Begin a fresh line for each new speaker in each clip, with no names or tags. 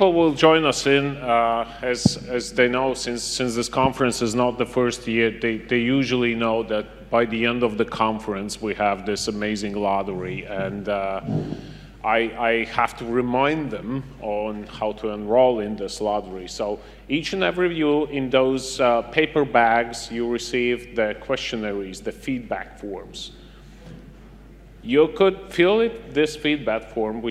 people will join us in, as they know, since this conference is not the first year, they usually know that by the end of the conference we have this amazing lottery, and I have to remind them on how to enroll in this lottery. So each and every of you in those paper bags, you receive the questionnaires, the feedback forms. You could fill this feedback form,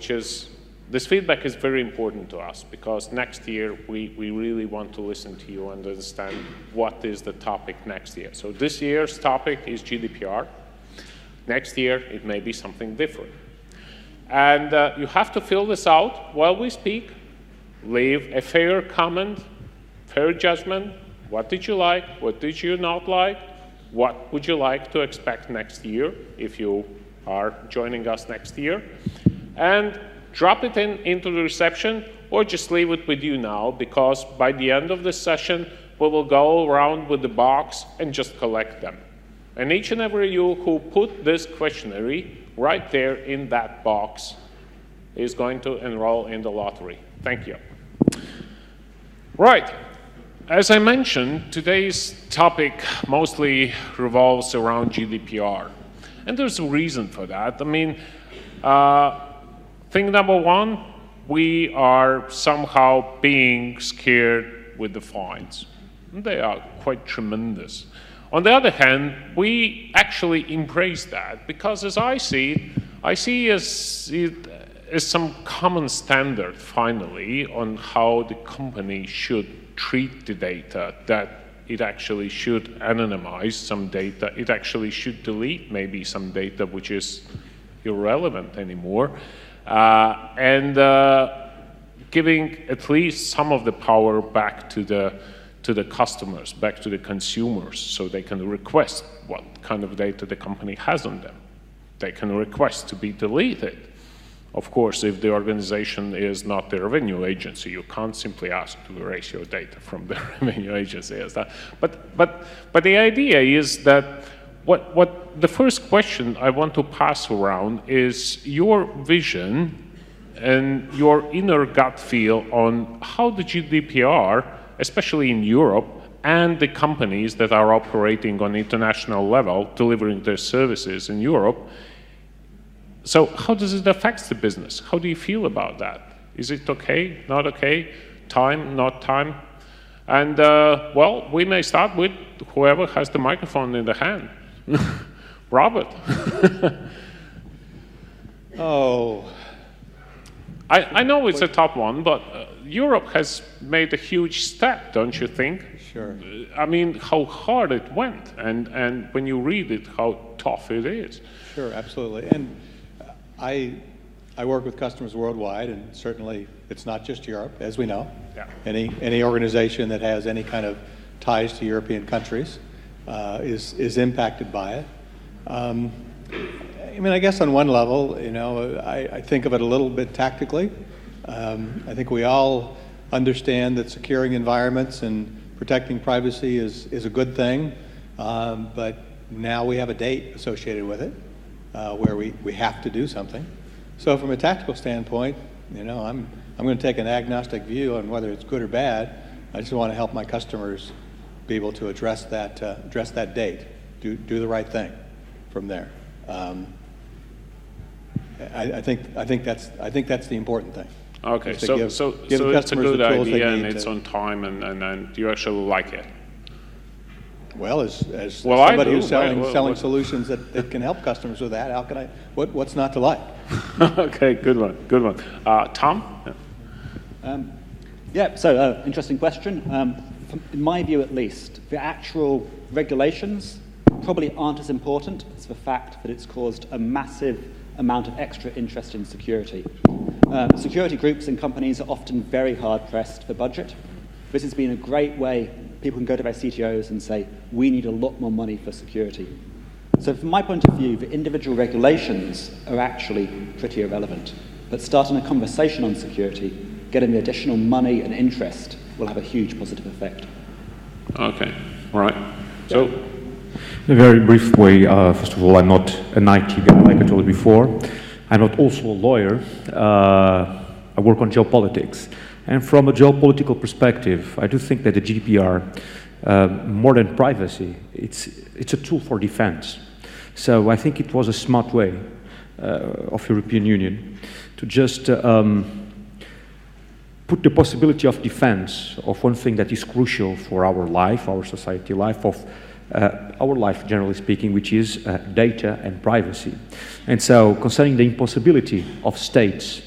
this feedback is very important to us because next year we really want to listen to you and understand what is the topic next year. So this year's topic is GDPR. Next year it may be something different. And you have to fill this out while we speak. Leave a fair comment, fair judgment. What did you like? What did you not like? What would you like to expect next year if you are joining us next year? And drop it into the reception or just leave it with you now, because by the end of this session, we will go around with the box and just collect them. And each and every you who put this questionnaire right there in that box is going to enroll in the lottery. Thank you. Right. As I mentioned, today's topic mostly revolves around GDPR. And there's a reason for that. I mean, thing number one, we are somehow being scared with the fines. They are quite tremendous. On the other hand, we actually embrace that because, as I see it as some common standard, finally, on how the company should treat the data, that it actually should anonymize some data, it actually should delete maybe some data which is irrelevant anymore, and giving at least some of the power back to the customers, back to the consumers, so they can request what kind of data the company has on them. They can request to be deleted. Of course, if the organization is not the revenue agency, you can't simply ask to erase your data from the revenue agency. But the idea is that what the first question I want to pass around is your vision and your inner gut feel on how the GDPR, especially in Europe, and the companies that are operating on international level, delivering their services in Europe. So how does it affect the business? How do you feel about that? Is it okay, not okay, time, not time? And well, we may start with whoever has the microphone in the hand. Robert.
Oh.
I know it's a tough one, but Europe has made a huge step, don't you think?
Sure.
I mean, how hard it went, and when you read it, how tough it is.
Sure, absolutely. And I work with customers worldwide, and certainly it's not just Europe, as we know.
Yeah.
Any organization that has any kind of ties to European countries is impacted by it. I mean, I guess on one level, you know, I think of it a little bit tactically. I think we all understand that securing environments and protecting privacy is a good thing, but now we have a date associated with it where we have to do something. So from a tactical standpoint, you know, I'm going to take an agnostic view on whether it's good or bad. I just want to help my customers be able to address that date, do the right thing from there. I think that's the important thing.
Okay,
so
give it's a good idea, and it's on time, and you actually like it.
Well, as somebody who's selling solutions that can help customers with that, how can what's not to like?
Okay, good one. Tom?
Yeah, so interesting question. In my view, at least, the actual regulations probably aren't as important as the fact that it's caused a massive amount of extra interest in security. Security groups and companies are often very hard-pressed for budget. This has been a great way people can go to their CTOs and say, we need a lot more money for security. So from my point of view, the individual regulations are actually pretty irrelevant. But starting a conversation on security, getting the additional money and interest will have a huge positive effect.
Okay, all right. So,
in a very brief way, first of all, I'm not an IT guy, like I told you before. I'm not also a lawyer. I work on geopolitics. And from a geopolitical perspective, I do think that the GDPR, more than privacy, it's a tool for defense. So I think it was a smart way of European Union to just put the possibility of defense of one thing that is crucial for our life, our society life, of our life generally speaking, which is data and privacy. And so concerning the impossibility of states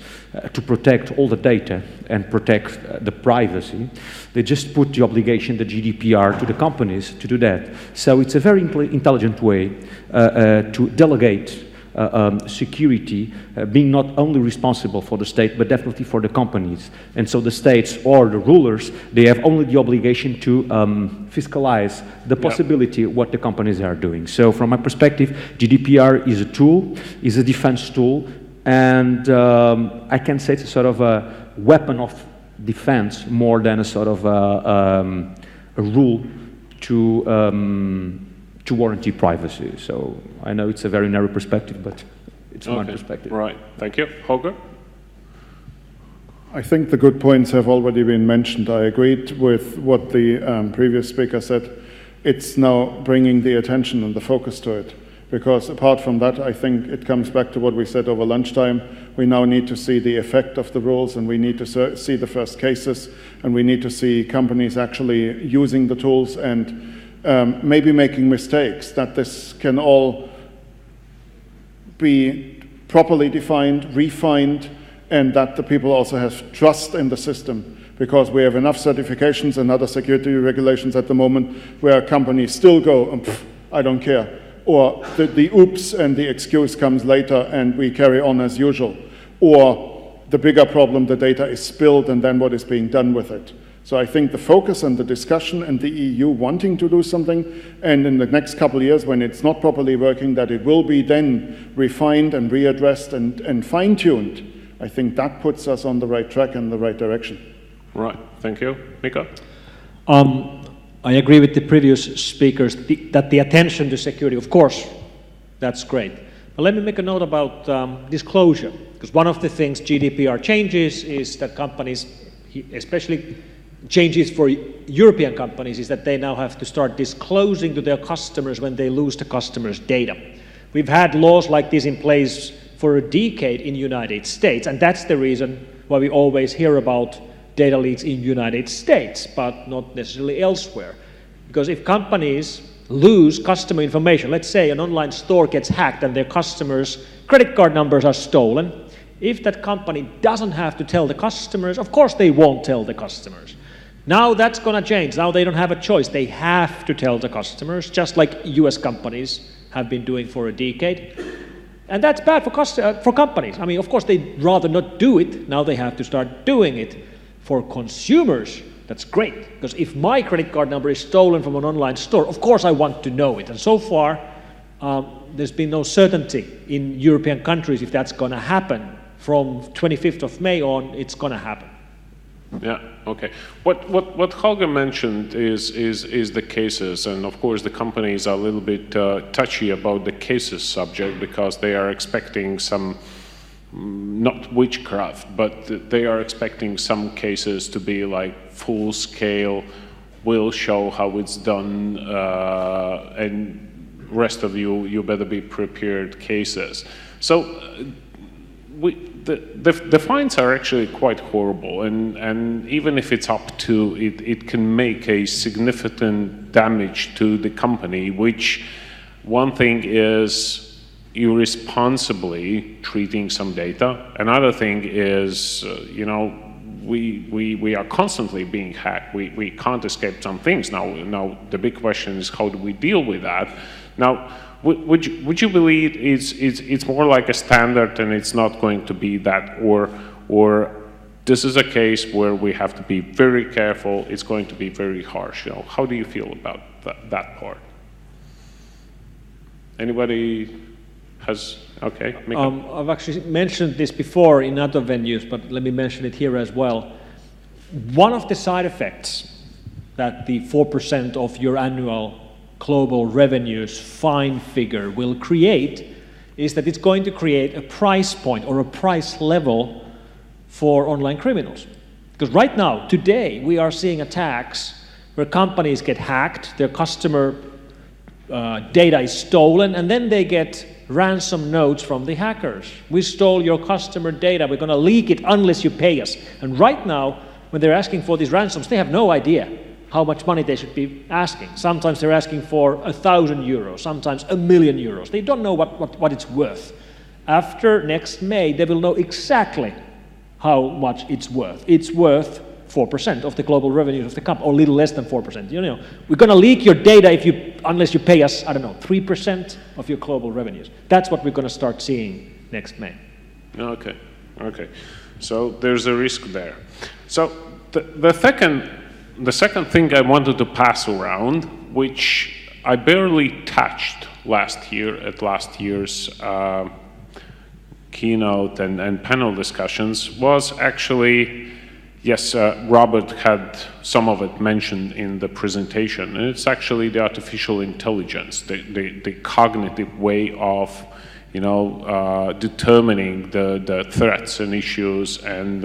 to protect all the data and protect the privacy, they just put the obligation, the GDPR, to the companies to do that. So it's a very intelligent way to delegate security, being not only responsible for the state, but definitely for the companies. And so the states or the rulers, they have only the obligation to fiscalize the possibility of what the companies are doing. So from my perspective, GDPR is a tool, is a defense tool, and I can say it's a sort of a weapon of defense more than a sort of a rule to warranty privacy. So I know it's a very narrow perspective, but it's my perspective.
Right, thank you. Holger?
I think the good points have already been mentioned. I agreed with what the previous speaker said. It's now bringing the attention and the focus to it. Because apart from that, I think it comes back to what we said over lunchtime. We now need to see the effect of the rules, and we need to see the first cases, and we need to see companies actually using the tools and maybe making mistakes, that this can all be properly defined, refined, and that the people also have trust in the system. Because we have enough certifications and other security regulations at the moment where companies still go, I don't care. Or the oops and the excuse comes later and we carry on as usual. Or the bigger problem, the data is spilled and then what is being done with it. So I think the focus and the discussion and the EU wanting to do something, and in the next couple of years when it's not properly working, that it will be then refined and readdressed and fine-tuned, I think that puts us on the right track and the right direction.
Right, thank you. Mikko?
I agree with the previous speakers that the attention to security, of course, that's great. But let me make a note about disclosure, because one of the things GDPR changes is that companies, especially changes for European companies, is that they now have to start disclosing to their customers when they lose the customers' data. We've had laws like this in place for a decade in the United States, and that's the reason why we always hear about data leaks in the United States, but not necessarily elsewhere. Because if companies lose customer information, let's say an online store gets hacked and their customers' credit card numbers are stolen, if that company doesn't have to tell the customers, of course they won't tell the customers. Now that's going to change. Now they don't have a choice. They have to tell the customers, just like US companies have been doing for a decade. And that's bad for companies. I mean, of course, they'd rather not do it. Now they have to start doing it. For consumers, that's great, because if my credit card number is stolen from an online store, of course I want to know it. And so far, there's been no certainty in European countries if that's going to happen. From 25th of May on, it's going to happen.
Yeah, okay. What Holger mentioned is the cases, and of course the companies are a little bit touchy about the cases subject because they are expecting some, not witchcraft, but they are expecting some cases to be like full scale, will show how it's done, and rest of you better be prepared cases. So the fines are actually quite horrible, and even if it's up to, it can make a significant damage to the company, which one thing is irresponsibly treating some data. Another thing is, we are constantly being hacked. We can't escape some things. Now the big question is, how do we deal with that? Now, would you believe it's more like a standard and it's not going to be that, or this is a case where we have to be very careful, it's going to be very harsh? How do you feel about that part? Anybody has, okay, Mikko.
I've actually mentioned this before in other venues, but let me mention it here as well. One of the side effects that the 4% of your annual global revenues fine figure will create is that it's going to create a price point or a price level for online criminals. Because right now, today, we are seeing attacks where companies get hacked, their customer data is stolen, and then they get ransom notes from the hackers. We stole your customer data, we're going to leak it unless you pay us. And right now, when they're asking for these ransoms, they have no idea how much money they should be asking. Sometimes they're asking for 1,000 euros, sometimes 1,000,000 euros. They don't know what it's worth. After next May, they will know exactly how much it's worth. It's worth 4% of the global revenues of the company, or a little less than 4%. You know, we're going to leak your data unless you pay us, I don't know, 3% of your global revenues. That's what we're going to start seeing next May.
Okay. So there's a risk there. So the second thing I wanted to pass around, which I barely touched last year at last year's keynote and panel discussions, was actually, yes, Robert had some of it mentioned in the presentation, and it's actually the artificial intelligence, the cognitive way of, determining the threats and issues and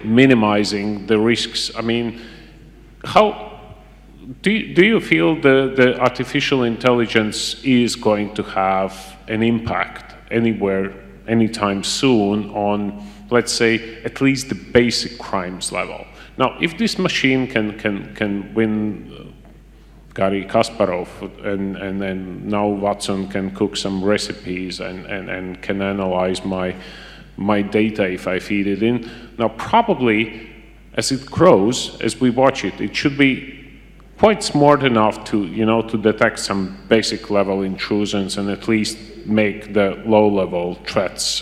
minimizing the risks. I mean, how do you feel the artificial intelligence is going to have an impact anywhere, anytime soon on, let's say, at least the basic crimes level? Now, if this machine can win Garry Kasparov and then now Watson can cook some recipes and can analyze my data if I feed it in, now probably as it grows, as we watch it, it should be quite smart enough to, to detect some basic level intrusions and at least make the low-level threats,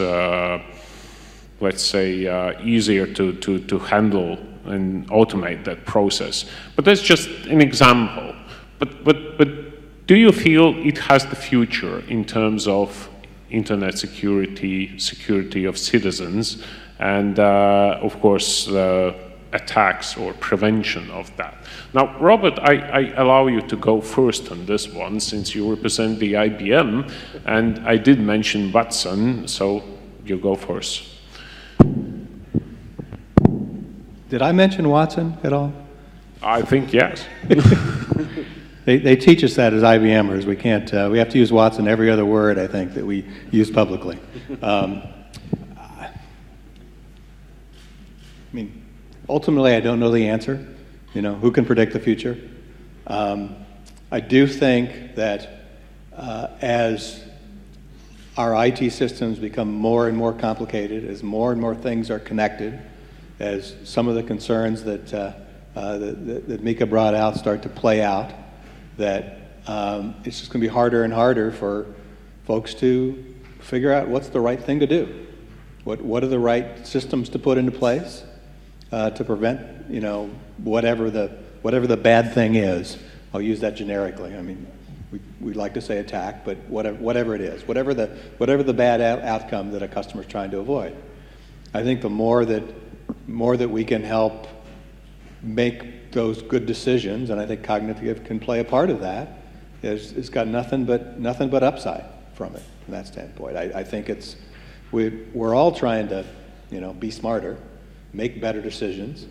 let's say, easier to handle and automate that process. But that's just an example. But do you feel it has the future in terms of internet security of citizens, and of course attacks or prevention of that? Now, Robert, I allow you to go first on this one, since you represent the IBM, and I did mention Watson, so you go first.
Did I mention Watson at all?
I think yes.
They teach us that as IBMers. We can't. We have to use Watson every other word, I think, that we use publicly. I mean, ultimately, I don't know the answer. Who can predict the future? I do think that as our IT systems become more and more complicated, as more and more things are connected, as some of the concerns that Mikko brought out start to play out, that it's just going to be harder and harder for folks to figure out what's the right thing to do. What are the right systems to put into place to prevent, whatever the bad thing is. I'll use that generically. I mean, we'd like to say attack, but whatever it is, whatever the bad outcome that a customer's trying to avoid. I think the more that we can help make those good decisions, and I think cognitive can play a part of that, it's got nothing but upside from it from that standpoint. I think we're all trying to be smarter, make better decisions,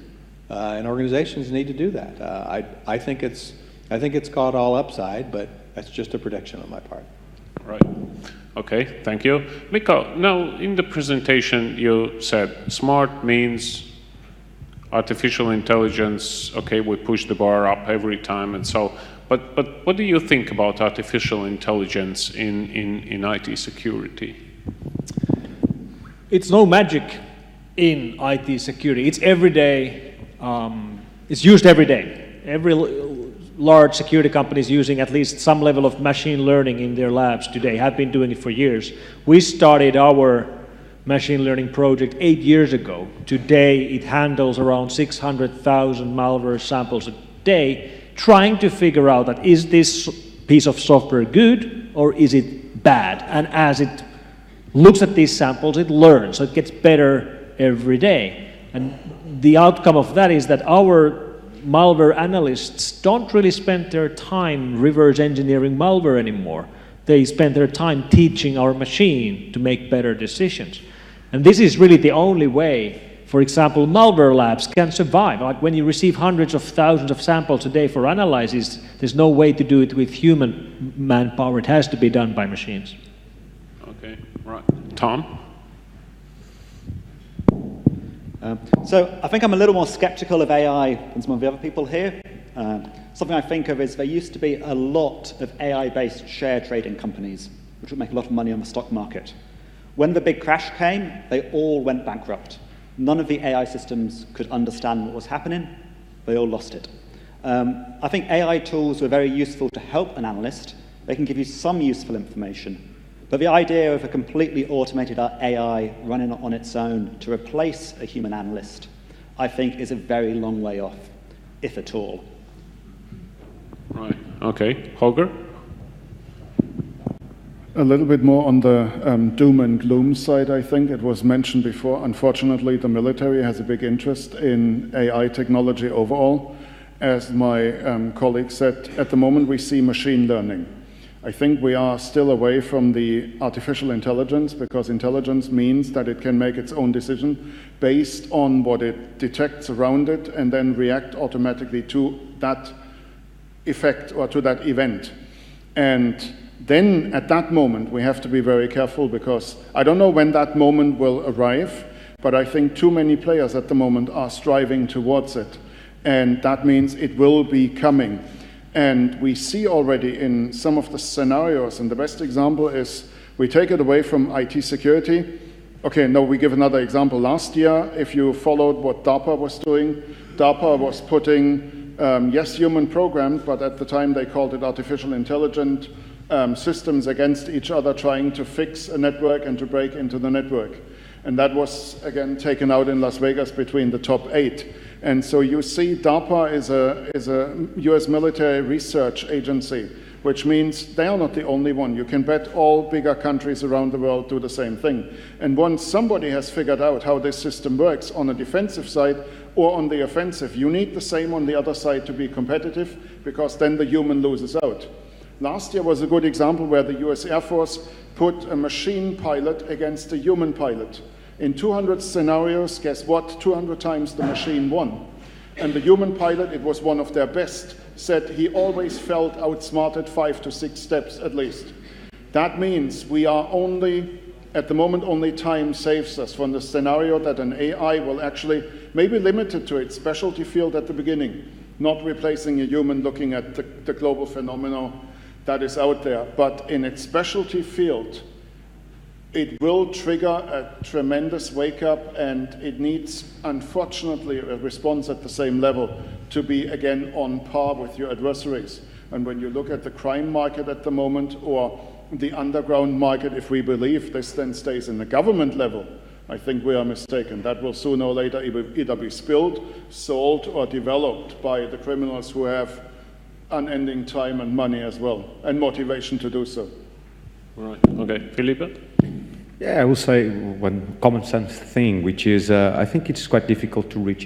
and organizations need to do that. I think it's called all upside, but that's just a prediction on my part.
Right. Okay, thank you. Mikko, now in the presentation you said smart means artificial intelligence, okay, we push the bar up every time and so, but what do you think about artificial intelligence in IT security?
It's no magic in IT security. It's every day, it's used every day. Every large security company is using at least some level of machine learning in their labs today, have been doing it for years. We started our machine learning project 8 years ago. Today it handles around 600,000 malware samples a day, trying to figure out that is this piece of software good or is it bad? And as it looks at these samples, it learns, so it gets better every day. And the outcome of that is that our malware analysts don't really spend their time reverse engineering malware anymore. They spend their time teaching our machine to make better decisions. And this is really the only way for example, malware labs can survive. Like when you receive hundreds of thousands of samples a day for analysis, there's no way to do it with human manpower. It has to be done by machines.
Okay, right. Tom?
So I think I'm a little more skeptical of AI than some of the other people here. Something I think of is there used to be a lot of AI-based share trading companies, which would make a lot of money on the stock market. When the big crash came, they all went bankrupt. None of the AI systems could understand what was happening. They all lost it. I think AI tools were very useful to help an analyst. They can give you some useful information. But the idea of a completely automated AI running on its own to replace a human analyst, I think, is a very long way off, if at all.
Right, okay. Holger?
A little bit more on the doom and gloom side, I think. It was mentioned before. Unfortunately, the military has a big interest in AI technology overall. As my colleague said, at the moment we see machine learning. I think we are still away from the artificial intelligence, because intelligence means that it can make its own decision based on what it detects around it and then react automatically to that effect or to that event. And then at that moment we have to be very careful, because I don't know when that moment will arrive, but I think too many players at the moment are striving towards it. And that means it will be coming. And we see already in some of the scenarios, and the best example is we take it away from IT security. Okay, no, we give another example. Last year, if you followed what DARPA was doing, DARPA was putting, yes, human programmed, but at the time they called it artificial intelligent systems against each other, trying to fix a network and to break into the network. And that was, again, taken out in Las Vegas between the top 8. And so you see DARPA is a US military research agency, which means they are not the only one. You can bet all bigger countries around the world do the same thing. And once somebody has figured out how this system works on a defensive side or on the offensive, you need the same on the other side to be competitive, because then the human loses out. Last year was a good example where the US Air Force put a machine pilot against a human pilot. In 200 scenarios, guess what? 200 times the machine won. And the human pilot, it was one of their best, said he always felt outsmarted 5 to 6 steps at least. That means we are only, at the moment, only time saves us from the scenario that an AI will actually, maybe limited to its specialty field at the beginning, not replacing a human looking at the global phenomena that is out there, but in its specialty field, it will trigger a tremendous wake-up, and it needs, unfortunately, a response at the same level to be, again, on par with your adversaries. And when you look at the crime market at the moment, or the underground market, if we believe this then stays in the government level, I think we are mistaken. That will sooner or later either be spilled, sold, or developed by the criminals who have unending time and money as well, and motivation to do so.
Right, okay. Felipe?
Yeah, I will say one common sense thing, which is I think it's quite difficult to reach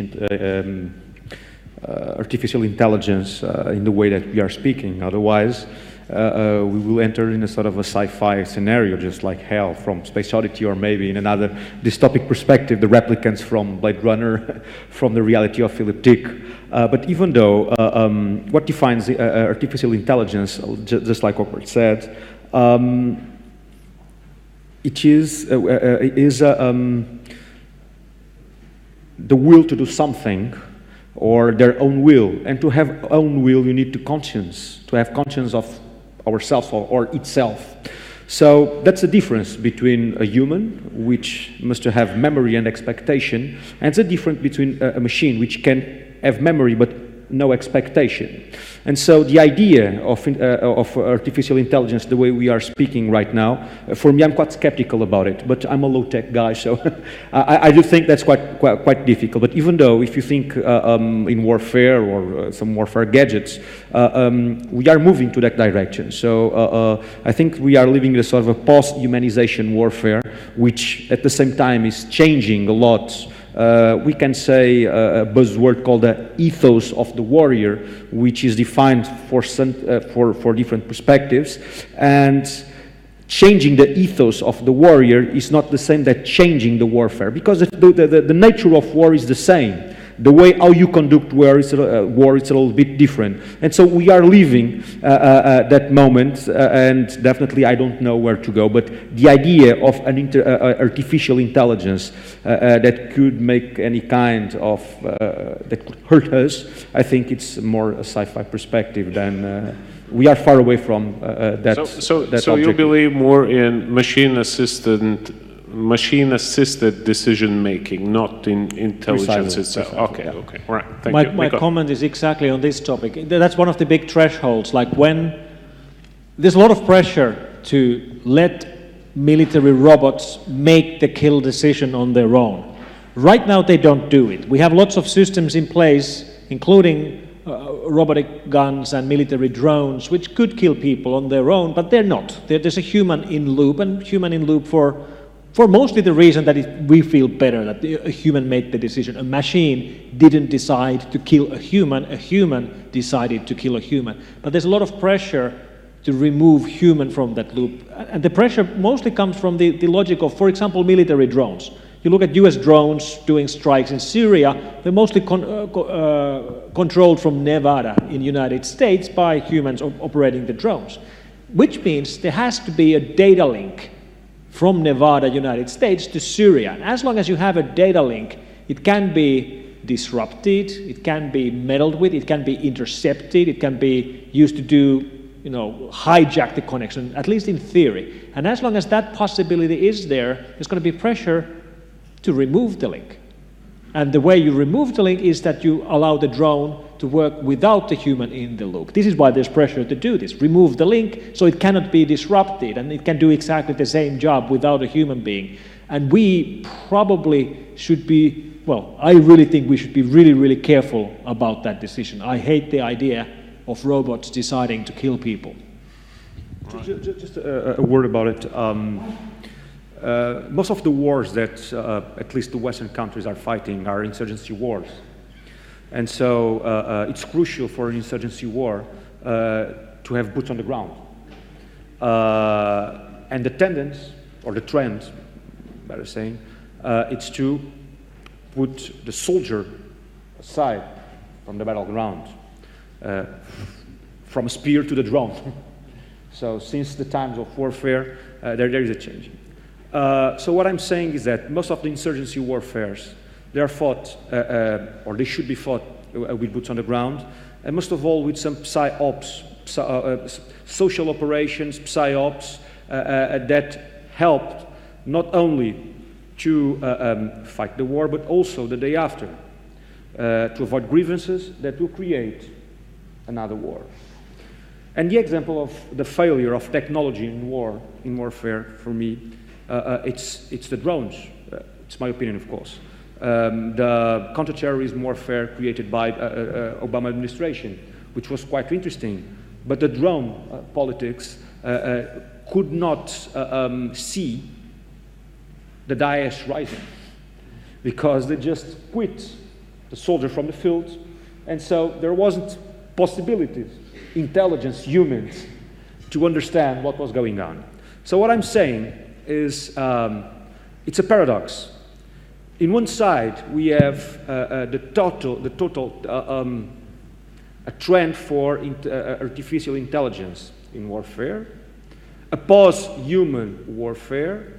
artificial intelligence in the way that we are speaking. Otherwise, we will enter in a sort of a sci-fi scenario, just like hell from Space Oddity, or maybe in another dystopic perspective, the replicants from Blade Runner, from the reality of Philip Dick. But even though what defines artificial intelligence, just like Robert said, it is the will to do something, or their own will. And to have own will, you need to have conscience of ourselves or itself. So that's the difference between a human, which must have memory and expectation, and the difference between a machine, which can have memory but no expectation. And so the idea of artificial intelligence, the way we are speaking right now, for me, I'm quite skeptical about it, but I'm a low-tech guy, so I do think that's quite difficult. But even though, if you think in warfare or some warfare gadgets, we are moving to that direction. So I think we are living in a sort of a post-humanization warfare, which at the same time is changing a lot. We can say a buzzword called the ethos of the warrior, which is defined for different perspectives, and changing the ethos of the warrior is not the same that changing the warfare, because the nature of war is the same. The way how you conduct war is a little bit different. And so we are living that moment, and definitely I don't know where to go, but the idea of an artificial intelligence that could make any kind of, that could hurt us, I think it's more a sci-fi perspective than, we are far away from that.
So you believe more in machine-assisted decision-making, not in intelligence itself. Okay, okay, all right. Thank you.
My comment is exactly on this topic. That's one of the big thresholds. Like when there's a lot of pressure to let military robots make the kill decision on their own. Right now, they don't do it. We have lots of systems in place, including robotic guns and military drones, which could kill people on their own, but they're not. There's a human in loop, and human in loop for mostly the reason that we feel better, that a human made the decision. A machine didn't decide to kill a human decided to kill a human. But there's a lot of pressure to remove human from that loop. And the pressure mostly comes from the logic of, for example, military drones. You look at US drones doing strikes in Syria, they're mostly controlled from Nevada in the United States by humans operating the drones, which means there has to be a data link from Nevada, United States to Syria. And as long as you have a data link, it can be disrupted, it can be meddled with, it can be intercepted, it can be used to do, hijack the connection, at least in theory. And as long as that possibility is there, there's going to be pressure to remove the link. And the way you remove the link is that you allow the drone to work without the human in the loop. This is why there's pressure to do this. Remove the link so it cannot be disrupted, and it can do exactly the same job without a human being. And we probably should be, I really think we should be really, really careful about that decision. I hate the idea of robots deciding to kill people.
Just a word about it. Most of the wars that at least the Western countries are fighting are insurgency wars. And so it's crucial for an insurgency war to have boots on the ground. And the tendency, or the trend, better saying, it's to put the soldier aside from the battleground, from a spear to the drone. So since the times of warfare, there is a change. So what I'm saying is that most of the insurgency warfares, they are fought, or they should be fought with boots on the ground, and most of all with some psyops, social operations, psyops, that helped not only to fight the war, but also the day after, to avoid grievances that will create another war. And the example of the failure of technology in warfare, for me, it's the drones. It's my opinion, of course. The counterterrorism warfare created by Obama administration, which was quite interesting, but the drone politics could not see the Daesh rising, because they just quit the soldier from the field, and so there wasn't possibilities, intelligence, humans, to understand what was going on. So what I'm saying is it's a paradox. In one side, we have a trend for artificial intelligence in warfare, a post-human warfare,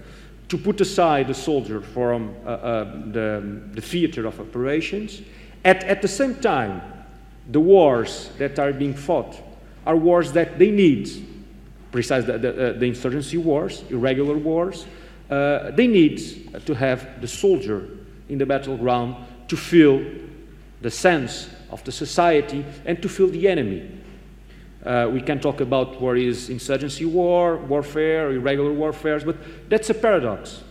to put aside the soldier from the theater of operations. At the same time, the wars that are being fought are wars that they need, precisely the insurgency wars, irregular wars. They need to have the soldier in the battleground to feel the sense of the society and to feel the enemy. We can talk about what is insurgency warfare, irregular warfare, but that's a paradox.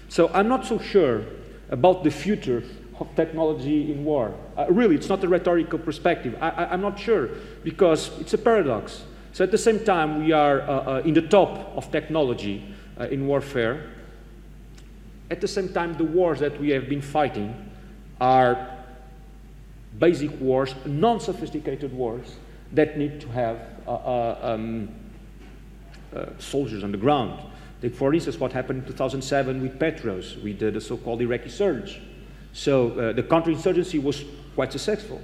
So I'm not so sure about the future of technology in war. Really, it's not a rhetorical perspective. I'm not sure, because it's a paradox. So at the same time, we are in the top of technology in warfare. At the same time, the wars that we have been fighting are basic wars, non-sophisticated wars, that need to have soldiers on the ground. Take, for instance, what happened in 2007 with Petros, with the so-called Iraqi surge. So the counterinsurgency was quite successful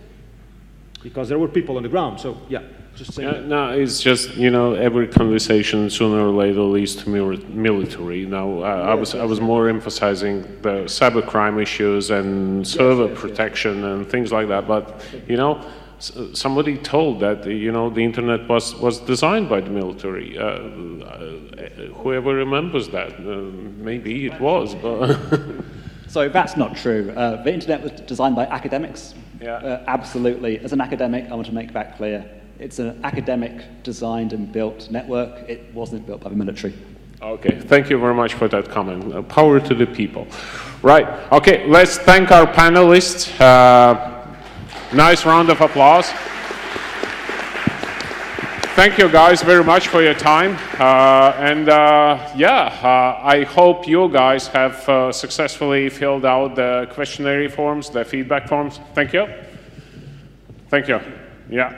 because there were people on the ground. So yeah, just saying.
Yeah, no, it's just, you know, every conversation sooner or later leads to military. Now, I was more emphasizing the cybercrime issues and server protection and things like that. But, you know, somebody told that, you know, the internet was designed by the military. Whoever remembers that, maybe it was. But
So that's not true. The internet was designed by academics.
Yeah.
Absolutely. As an academic, I want to make that clear. It's an academic designed and built network. It wasn't built by the military.
Okay, thank you very much for that comment. Power to the people. Right, okay, let's thank our panelists. Nice round of applause. Thank you guys very much for your time. I hope you guys have successfully filled out the questionnaire forms, the feedback forms. Thank you. Thank you. Yeah.